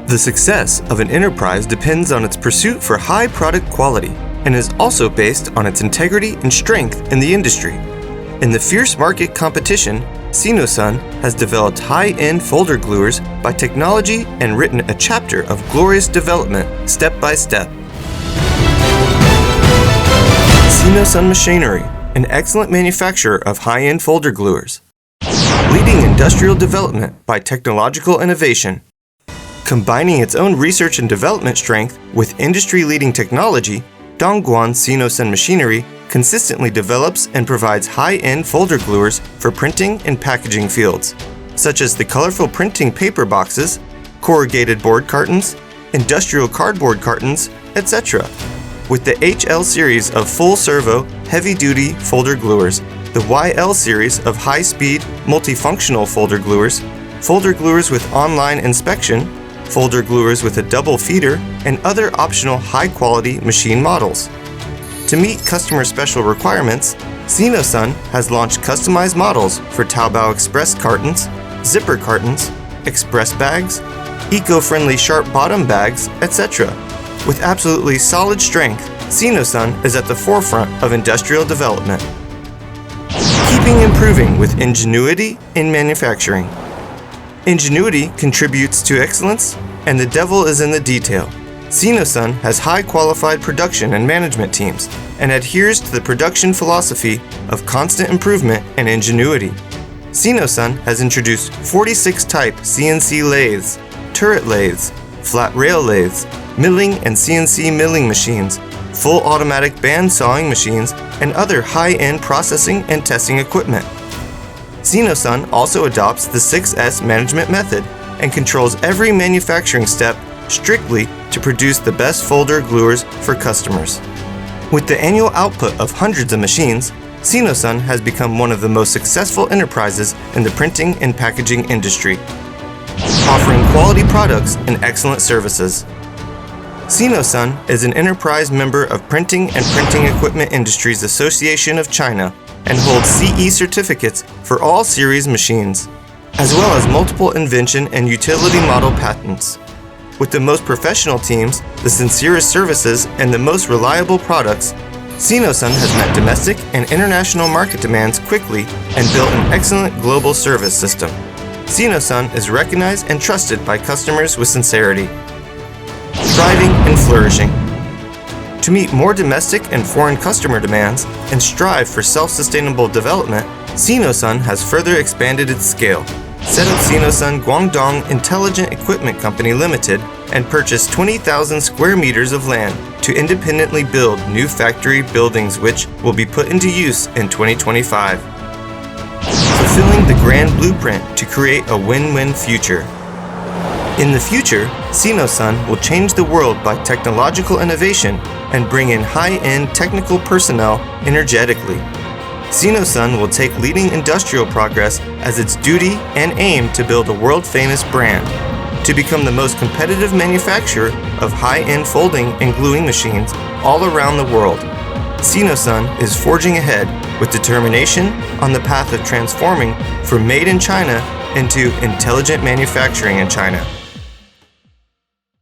The success of an enterprise depends on its pursuit for high product quality and is also based on its integrity and strength in the industry. In the fierce market competition, Sinosun has developed high-end folder gluers by technology and written a chapter of glorious development step by step. Sinosun Machinery, an excellent manufacturer of high-end folder gluers. Leading industrial development by technological innovation. Combining its own research and development strength with industry-leading technology, Dongguan Sinosun Machinery consistently develops and provides high-end folder gluers for printing and packaging fields, such as the colorful printing paper boxes, corrugated board cartons, industrial cardboard cartons, etc. With the HL series of full-servo, heavy-duty folder gluers, the YL series of high-speed, multifunctional folder gluers with online inspection, folder gluers with a double feeder, and other optional high-quality machine models. To meet customer special requirements, Sinosun has launched customized models for Taobao Express cartons, zipper cartons, express bags, eco-friendly sharp bottom bags, etc. With absolutely solid strength, Sinosun is at the forefront of industrial development. Keeping improving with ingenuity in manufacturing. Ingenuity contributes to excellence, and the devil is in the detail. Sinosun has high qualified production and management teams and adheres to the production philosophy of constant improvement and ingenuity. Sinosun has introduced 46 type CNC lathes, turret lathes, flat rail lathes, milling and CNC milling machines, full automatic band sawing machines, and other high-end processing and testing equipment. Sinosun also adopts the 6S management method and controls every manufacturing step strictly to produce the best folder gluers for customers. With the annual output of hundreds of machines, Sinosun has become one of the most successful enterprises in the printing and packaging industry, offering quality products and excellent services. Sinosun is an enterprise member of Printing and Printing Equipment Industries Association of China and holds CE certificates for all series machines, as well as multiple invention and utility model patents. With the most professional teams, the sincerest services, and the most reliable products, Sinosun has met domestic and international market demands quickly and built an excellent global service system. Sinosun is recognized and trusted by customers with sincerity. Thriving and flourishing. To meet more domestic and foreign customer demands and strive for self-sustainable development, Sinosun has further expanded its scale, set up Sinosun Guangdong Intelligent Equipment Company Limited, and purchased 20,000 square meters of land to independently build new factory buildings which will be put into use in 2025. Fulfilling the grand blueprint to create a win-win future. In the future, Sinosun will change the world by technological innovation and bring in high-end technical personnel energetically. Sinosun will take leading industrial progress as its duty and aim to build a world-famous brand, to become the most competitive manufacturer of high-end folding and gluing machines all around the world. Sinosun is forging ahead with determination on the path of transforming from made in China into intelligent manufacturing in China.